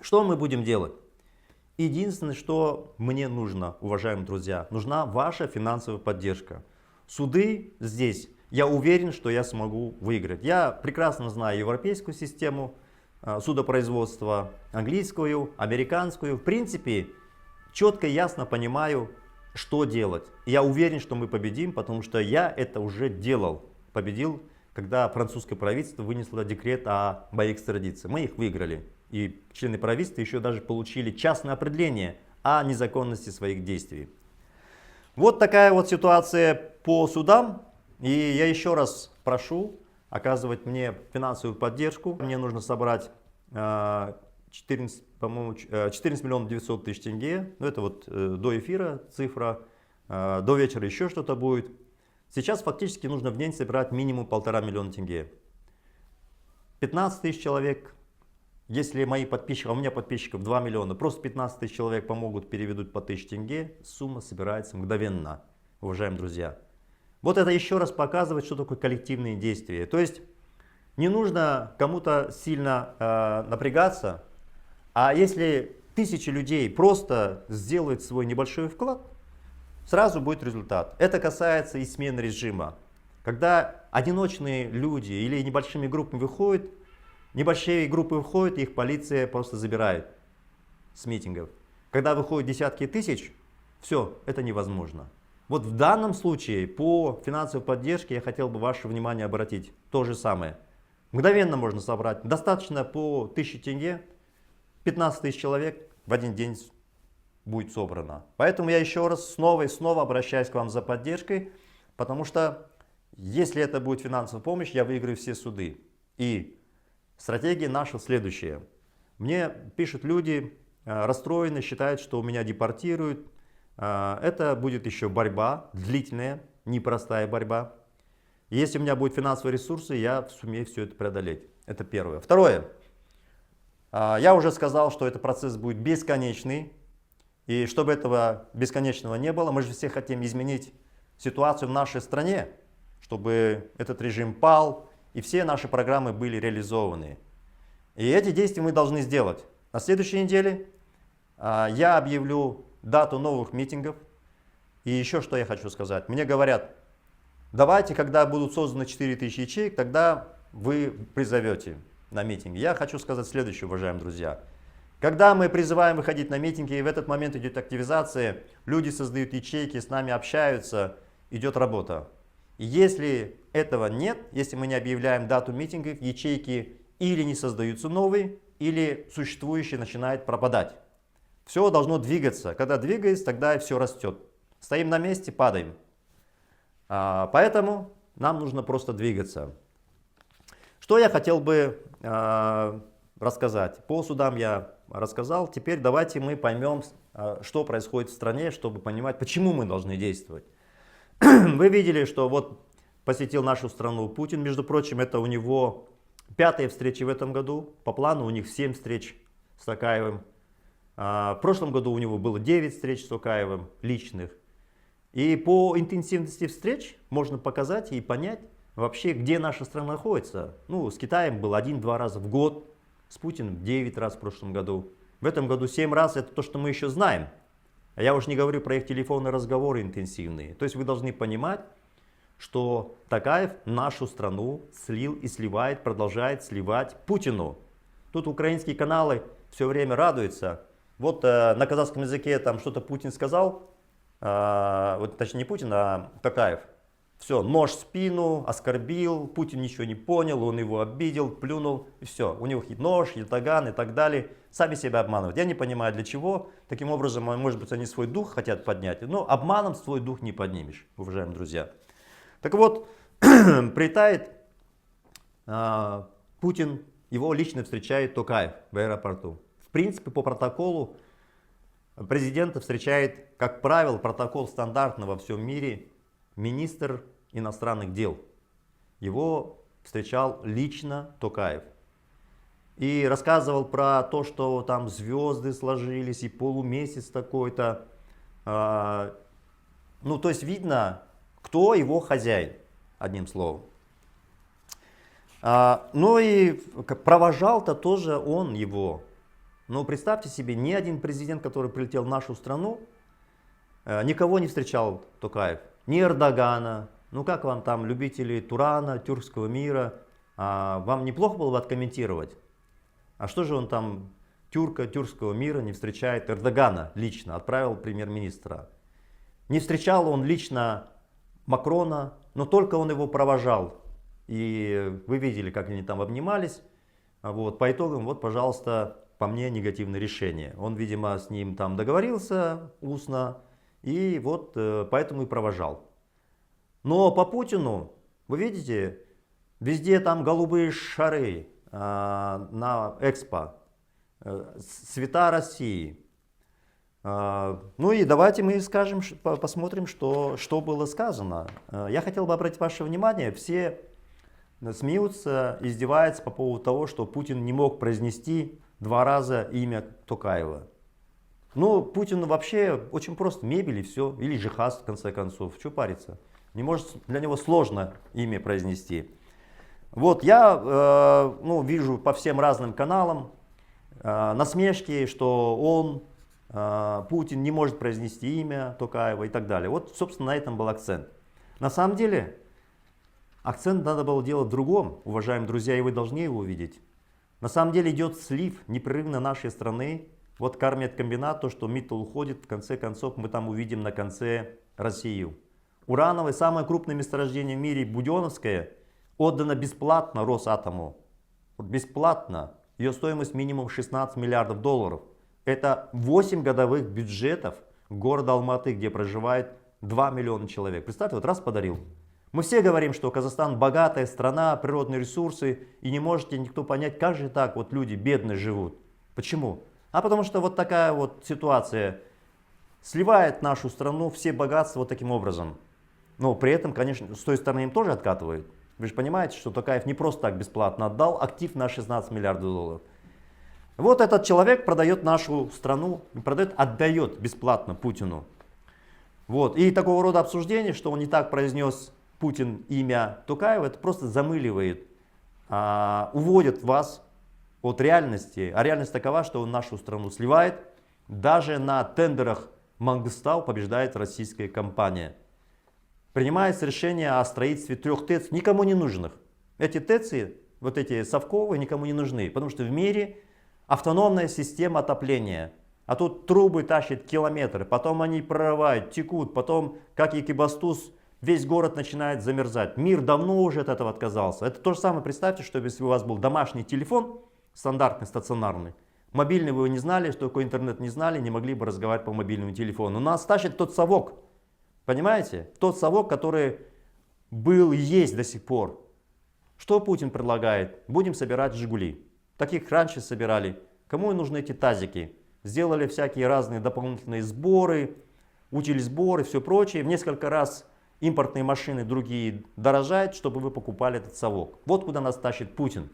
Что мы будем делать? Единственное, что мне нужно, уважаемые друзья, нужна ваша финансовая поддержка. Суды здесь, я уверен, что я смогу выиграть. Я прекрасно знаю европейскую систему судопроизводства, английскую, американскую. В принципе, четко и ясно понимаю, что делать. Я уверен, что мы победим, потому что я это уже делал. Победил, когда французское правительство вынесло декрет о моей экстрадиции. Мы их выиграли. И члены правительства еще даже получили частное определение о незаконности своих действий. Вот такая вот ситуация по судам. И я еще раз прошу оказывать мне финансовую поддержку. Мне нужно собрать 14 миллионов 900 тысяч тенге. Ну, это вот до эфира цифра. До вечера еще что-то будет. Сейчас фактически нужно в день собирать минимум 1,5 миллиона тенге. 15 тысяч человек. Если мои подписчики, а у меня подписчиков 2 миллиона, просто 15 тысяч человек помогут, переведут по 1000 тенге, сумма собирается мгновенно, уважаемые друзья. Вот это еще раз показывает, что такое коллективные действия. То есть не нужно кому-то сильно напрягаться, а если 1000 людей просто сделают свой небольшой вклад, сразу будет результат. Это касается и смены режима. Когда одиночные люди или небольшими группами выходят, небольшие группы выходят, их полиция просто забирает с митингов. Когда выходят десятки тысяч, все, это невозможно. Вот в данном случае по финансовой поддержке я хотел бы ваше внимание обратить. То же самое. Мгновенно можно собрать. Достаточно по 1000 тенге, 15 тысяч человек в один день будет собрано. Поэтому я еще раз снова и снова обращаюсь к вам за поддержкой, потому что если это будет финансовая помощь, я выиграю все суды. И стратегия наша следующая. Мне пишут люди, расстроены, считают, что у меня депортируют. Это будет еще борьба, длительная, непростая борьба. И если у меня будут финансовые ресурсы, я сумею все это преодолеть. Это первое. Второе. Я уже сказал, что этот процесс будет бесконечный. И чтобы этого бесконечного не было, мы же все хотим изменить ситуацию в нашей стране, чтобы этот режим пал, и все наши программы были реализованы. И эти действия мы должны сделать. На следующей неделе я объявлю дату новых митингов. И еще что я хочу сказать. Мне говорят, давайте, когда будут созданы 4000 ячеек, тогда вы призовете на митинги. Я хочу сказать следующее, уважаемые друзья. Когда мы призываем выходить на митинги, и в этот момент идет активизация, люди создают ячейки, с нами общаются, идет работа. И если этого нет, если мы не объявляем дату митингов, ячейки или не создаются новые, или существующие начинают пропадать. Все должно двигаться. Когда двигается, тогда все растет. Стоим на месте, падаем. Поэтому нам нужно просто двигаться. Что я хотел бы рассказать? По судам я рассказал. Теперь давайте мы поймем, что происходит в стране, чтобы понимать, почему мы должны действовать. Вы видели, что вот посетил нашу страну Путин. Между прочим, это у него 5-я встреча в этом году. По плану у них 7 встреч с Токаевым. В прошлом году у него было 9 встреч с Токаевым личных. И по интенсивности встреч можно показать и понять вообще, где наша страна находится. Ну, с Китаем было 1-2 раза в год. С Путиным 9 раз в прошлом году. В этом году 7 раз, это то, что мы еще знаем. А я уж не говорю про их телефонные разговоры интенсивные. То есть вы должны понимать, что Токаев нашу страну слил и сливает, продолжает сливать Путину. Тут украинские каналы все время радуются. Вот на казахском языке там что-то Путин сказал, вот, точнее не Путин, а Токаев. Все, нож в спину, оскорбил, Путин ничего не понял, он его обидел, плюнул, и все. У него нож, ятаган и так далее. Сами себя обманывают. Я не понимаю для чего. Таким образом, может быть, они свой дух хотят поднять, но обманом свой дух не поднимешь, уважаемые друзья. Так вот, прилетает Путин, его лично встречает Токаев в аэропорту. В принципе, по протоколу президента встречает, как правило, протокол стандартный во всем мире, министр иностранных дел. Его встречал лично Токаев. И рассказывал про то, что там звезды сложились и полумесяц такой-то. Ну, то есть видно, кто его хозяин, одним словом. Ну и провожал-то тоже он его. Но представьте себе, ни один президент, который прилетел в нашу страну, никого не встречал Токаев. Ни Эрдогана, ну как вам там, любители Турана, тюркского мира, вам неплохо было бы откомментировать? А что же он там, тюркского мира, не встречает Эрдогана лично, отправил премьер-министра? Не встречал он лично Макрона, но только он его провожал. И вы видели, как они там обнимались. Вот, по итогам, вот, пожалуйста, по мне негативное решение. Он, видимо, с ним там договорился устно, и вот поэтому и провожал. Но по Путину, вы видите, везде там голубые шары на Экспо, цвета России. Ну и давайте мы скажем, посмотрим, что было сказано. Я хотел бы обратить ваше внимание, все смеются, издеваются по поводу того, что Путин не мог произнести 2 раза имя Токаева. Ну, Путину вообще очень просто, мебель и все, или жихаз в конце концов, что париться. Не может, для него сложно имя произнести. Вот я вижу по всем разным каналам насмешки, что он, Путин, не может произнести имя Токаева и так далее. Вот, собственно, на этом был акцент. На самом деле, акцент надо было делать в другом, уважаемые друзья, и вы должны его увидеть. На самом деле идет слив непрерывно нашей страны. Вот Кармет-комбинат, то, что Миттал уходит, в конце концов мы там увидим на конце Россию. Урановое, самое крупное месторождение в мире, Буденновское, отдано бесплатно Росатому. Вот бесплатно. Ее стоимость минимум 16 миллиардов долларов. Это 8 годовых бюджетов города Алматы, где проживает 2 миллиона человек. Представьте, вот раз подарил. Мы все говорим, что Казахстан богатая страна, природные ресурсы, и не можете никто понять, как же так вот люди бедные живут. Почему? А потому что вот такая вот ситуация сливает нашу страну, все богатства вот таким образом. Но при этом, конечно, с той стороны им тоже откатывают. Вы же понимаете, что Токаев не просто так бесплатно отдал актив на 16 миллиардов долларов. Вот этот человек продает нашу страну, отдает бесплатно Путину. Вот. И такого рода обсуждение, что он не так произнес Путин имя Токаева, это просто замыливает, уводит вас от реальности. А реальность такова, что он нашу страну сливает. Даже на тендерах Мангыстау побеждает российская компания. Принимается решение о строительстве 3 ТЭЦ, никому не нужных. Эти ТЭЦы, вот эти совковые, никому не нужны, потому что в мире автономная система отопления. А тут трубы тащат километры, потом они прорывают, текут, потом, как Екибастуз, весь город начинает замерзать. Мир давно уже от этого отказался. Это то же самое, представьте, что если у вас был домашний телефон, стандартный, стационарный, мобильный вы его не знали, что такое интернет не знали, не могли бы разговаривать по мобильному телефону. У нас тащит тот совок, понимаете? Тот совок, который был и есть до сих пор. Что Путин предлагает? Будем собирать «Жигули». Таких раньше собирали. Кому нужны эти тазики? Сделали всякие разные дополнительные сборы, учили сборы, все прочее. В несколько раз импортные машины другие дорожают, чтобы вы покупали этот совок. Вот куда нас тащит Путин.